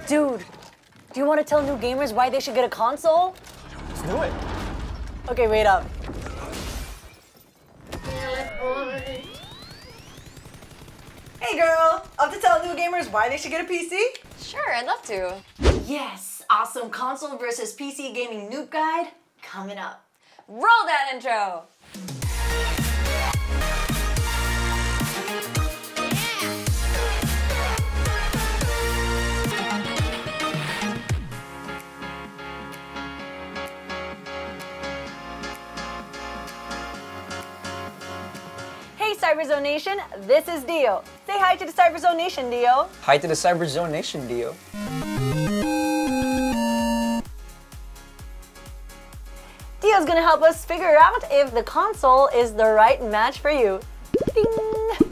Dude, do you want to tell new gamers why they should get a console? Let's do it. Okay, wait up. Hey girl, up to tell new gamers why they should get a PC? Sure, I'd love to. Yes, awesome console versus PC gaming noob guide coming up. Roll that intro! Hey Cyberzone Nation, this is Dio. Say hi to the Cyberzone Nation, Dio. Hi to the Cyberzone Nation, Dio. Dio's gonna help us figure out if the console is the right match for you. Ding!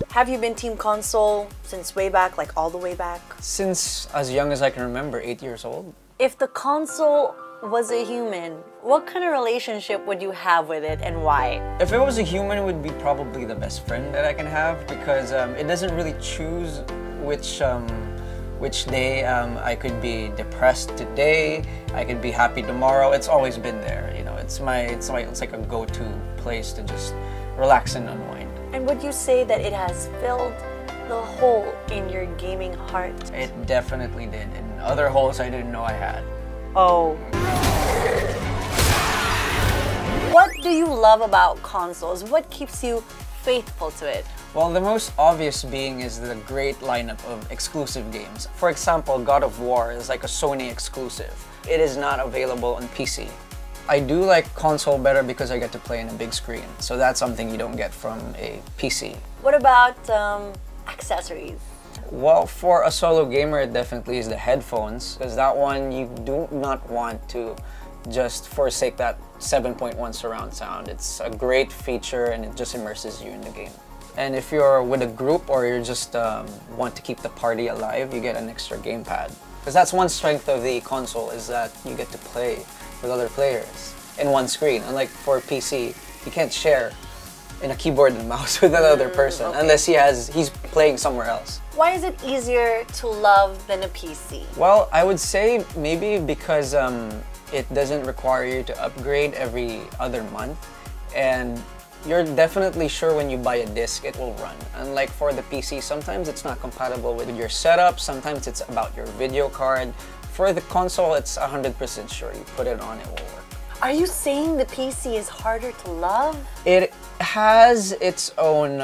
Have you been team console since way back, like all the way back? Since as young as I can remember, 8 years old. If the console was a human, what kind of relationship would you have with it and why? If it was a human, it would be probably the best friend that I can have because it doesn't really choose which day I could be depressed today, I could be happy tomorrow. It's always been there, you know. It's like a go-to place to just relax and unwind. And would you say that it has filled the hole in your gaming heart? It definitely did, and other holes I didn't know I had. Oh. What do you love about consoles? What keeps you faithful to it? Well, the most obvious being is the great lineup of exclusive games. For example, God of War is like a Sony exclusive. It is not available on PC. I do like console better because I get to play in a big screen, so that's something you don't get from a PC. What about accessories? Well, for a solo gamer, it definitely is the headphones, because that one you do not want to just forsake that 7.1 surround sound. It's a great feature and it just immerses you in the game. And if you're with a group or you just want to keep the party alive, you get an extra gamepad. Because that's one strength of the console, is that you get to play with other players in one screen. Unlike for a PC, you can't share in a keyboard and mouse with another person unless he's playing somewhere else. Why is it easier to love than a PC? Well, I would say maybe because it doesn't require you to upgrade every other month, and you're definitely sure when you buy a disc it will run. Unlike for the PC, sometimes it's not compatible with your setup, sometimes it's about your video card. For the console, it's 100% sure. You put it on, it will work. Are you saying the PC is harder to love? It has its own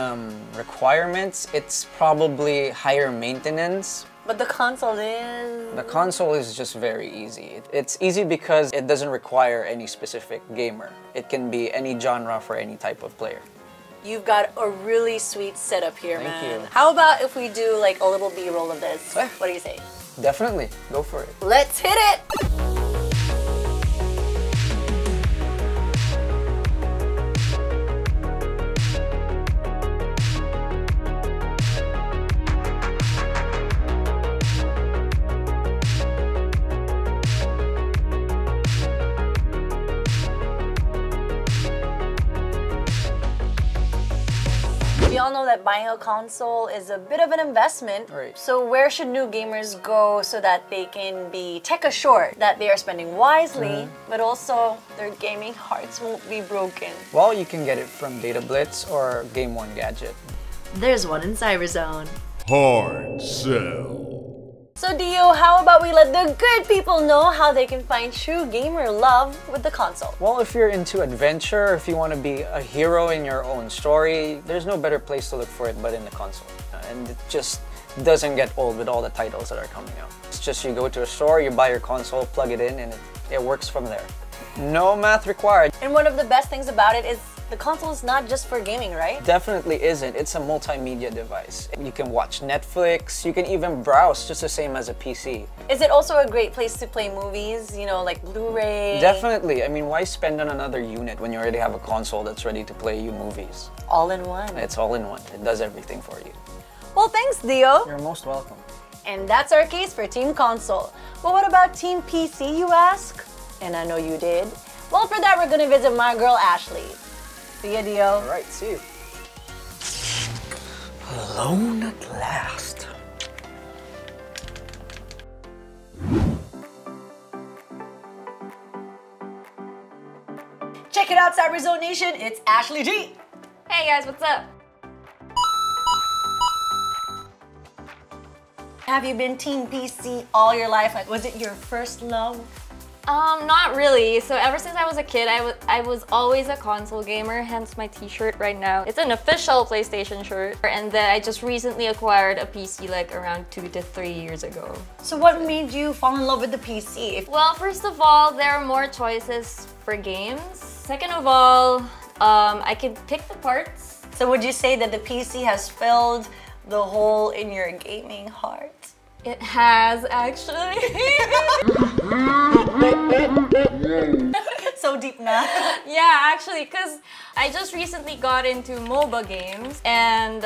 requirements. It's probably higher maintenance. But the console is... The console is just very easy. It's easy because it doesn't require any specific gamer. It can be any genre for any type of player. You've got a really sweet setup here, man. Thank you. How about if we do like a little B-roll of this? What do you say? Definitely, go for it. Let's hit it! We all know that buying a console is a bit of an investment. Right. So where should new gamers go so that they can be tech assured that they are spending wisely, but also their gaming hearts won't be broken? Well, you can get it from Data Blitz or Game One Gadget. There's one in Cyberzone. Hard sell. So Dio, how about we let the good people know how they can find true gamer love with the console? Well, if you're into adventure, if you want to be a hero in your own story, there's no better place to look for it but in the console. And it just doesn't get old with all the titles that are coming out. It's just you go to a store, you buy your console, plug it in, and it works from there. No math required. And one of the best things about it is the console is not just for gaming, right? Definitely isn't. It's a multimedia device. You can watch Netflix, you can even browse just the same as a PC. Is it also a great place to play movies, you know, like Blu-ray? Definitely. I mean, why spend on another unit when you already have a console that's ready to play you movies? All in one. It's all in one. It does everything for you. Well, thanks, Dio. You're most welcome. And that's our case for Team Console. But what about Team PC, you ask? And I know you did. Well, for that, we're gonna visit my girl, Ashley. See ya, Dio. All right, see you. Alone at last. Check it out, Cyberzone Nation. It's Ashley G. Hey guys, what's up? Have you been Team PC all your life? Like, was it your first love? Not really. So ever since I was a kid, I was always a console gamer, hence my t-shirt right now. It's an official PlayStation shirt. And then I just recently acquired a PC like around 2 to 3 years ago. So what made you fall in love with the PC? Well, first of all, there are more choices for games. Second of all, I can pick the parts. So would you say that the PC has filled the hole in your gaming heart? It has actually. So deep now. Yeah, actually, because I just recently got into MOBA games and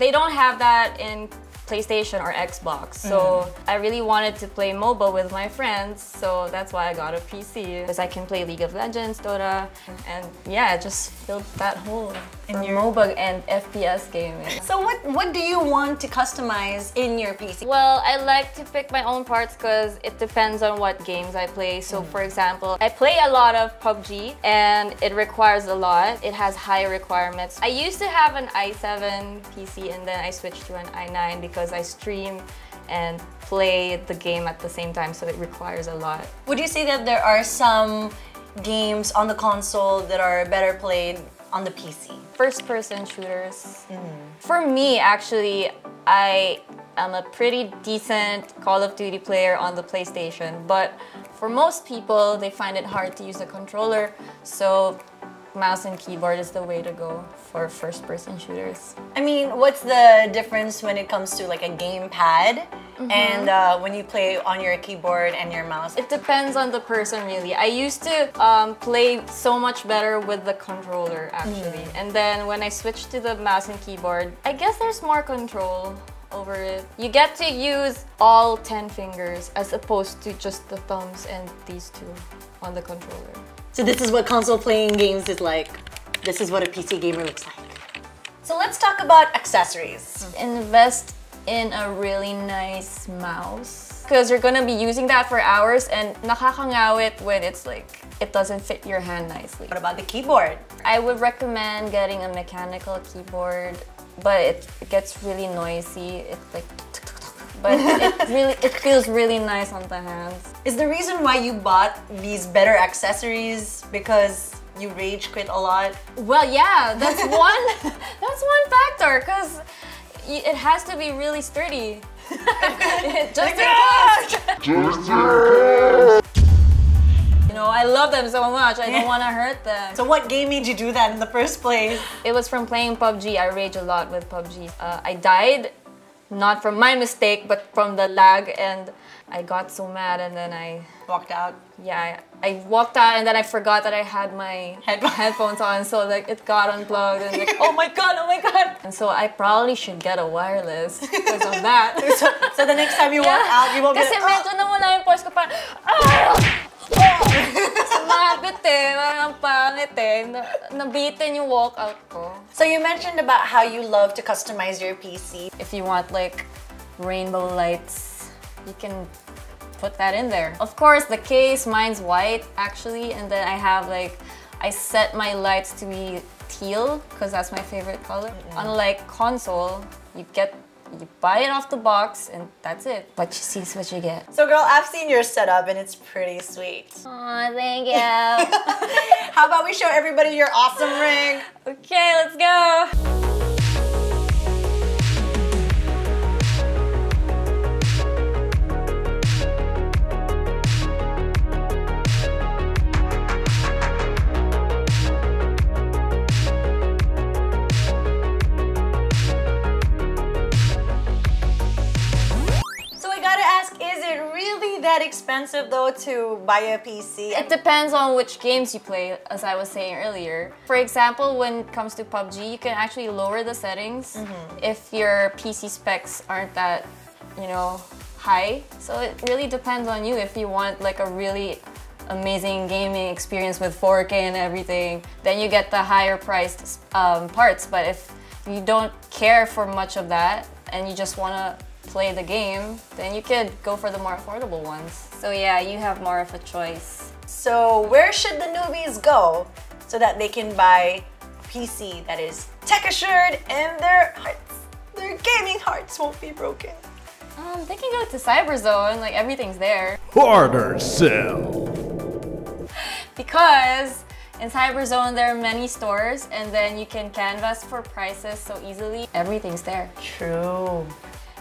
they don't have that in PlayStation or Xbox. So I really wanted to play MOBA with my friends, so that's why I got a PC. Because I can play League of Legends, Dota, and yeah, it just filled that hole in your MOBA and FPS gaming. So what do you want to customize in your PC? Well, I like to pick my own parts because it depends on what games I play. So for example, I play a lot of PUBG and it requires a lot. It has high requirements. I used to have an i7 PC and then I switched to an i9 because I stream and play the game at the same time, so it requires a lot. Would you say that there are some games on the console that are better played on the PC? First-person shooters. For me, actually, I am a pretty decent Call of Duty player on the PlayStation, but for most people, they find it hard to use the controller, so mouse and keyboard is the way to go for first-person shooters. I mean, what's the difference when it comes to like a gamepad and when you play on your keyboard and your mouse? It depends on the person, really. I used to play so much better with the controller, actually. And then when I switched to the mouse and keyboard, I guess there's more control over it. You get to use all 10 fingers as opposed to just the thumbs and these two on the controller. So this is what console playing games is like. This is what a PC gamer looks like. So let's talk about accessories. Invest in a really nice mouse because you're gonna be using that for hours and nakakangawit when it's like it doesn't fit your hand nicely. What about the keyboard? I would recommend getting a mechanical keyboard, but it gets really noisy. It's like but it feels really nice on the hands. Is the reason why you bought these better accessories because you rage quit a lot? Well, yeah, that's one factor because it has to be really sturdy. Just in case. You know, I love them so much. I don't want to hurt them. So what game made you do that in the first place? It was from playing PUBG. I rage a lot with PUBG. I died. Not from my mistake, but from the lag, and I got so mad and then I walked out. Yeah, I walked out and then I forgot that I had my headphones on, so like it got unplugged and like, oh my god. And so I probably should get a wireless because of that. So the next time you walk out, you won't Kasi get medyo nawala yung voice ko pa. Sumabit eh, ang pangit eh. Nabitin yung walkout ko. So you mentioned about how you love to customize your PC. If you want like rainbow lights, you can put that in there. Of course, the case, mine's white actually, and then I have like, I set my lights to be teal because that's my favorite color. Unlike console, you buy it off the box and that's it. What you see is what you get. So girl, I've seen your setup and it's pretty sweet. Aw, thank you. How about we show everybody your awesome ring? Okay, let's go. That expensive though to buy a PC? It depends on which games you play, as I was saying earlier. For example, when it comes to PUBG, you can actually lower the settings if your PC specs aren't that, you know, high. So it really depends on you. If you want like a really amazing gaming experience with 4K and everything, then you get the higher priced parts. But if you don't care for much of that and you just want to play the game, then you could go for the more affordable ones. So yeah, you have more of a choice. So where should the newbies go so that they can buy a PC that is tech assured and their gaming hearts won't be broken. They can go to Cyberzone, like everything's there. Harder sell. Because in Cyberzone there are many stores and then you can canvas for prices so easily. Everything's there. True.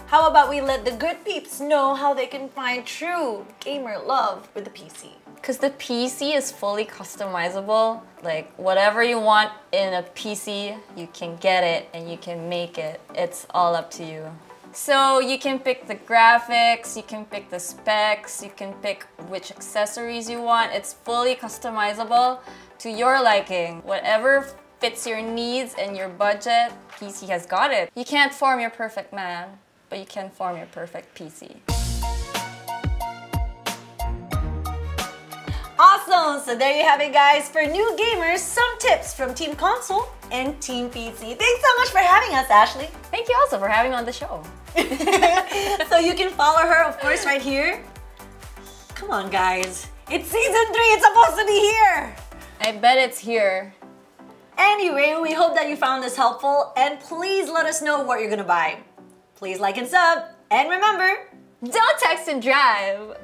How about we let the good peeps know how they can find true gamer love with the PC? Because the PC is fully customizable. Like whatever you want in a PC, you can get it and you can make it. It's all up to you. So you can pick the graphics, you can pick the specs, you can pick which accessories you want. It's fully customizable to your liking. Whatever fits your needs and your budget, PC has got it. You can't form your perfect man, but you can form your perfect PC. Awesome! So there you have it, guys. For new gamers, some tips from Team Console and Team PC. Thanks so much for having us, Ashley. Thank you also for having me on the show. So you can follow her, of course, right here. Come on, guys. It's season 3. It's supposed to be here. I bet it's here. Anyway, we hope that you found this helpful, and please let us know what you're gonna buy. Please like and sub, and remember, Don't text and drive.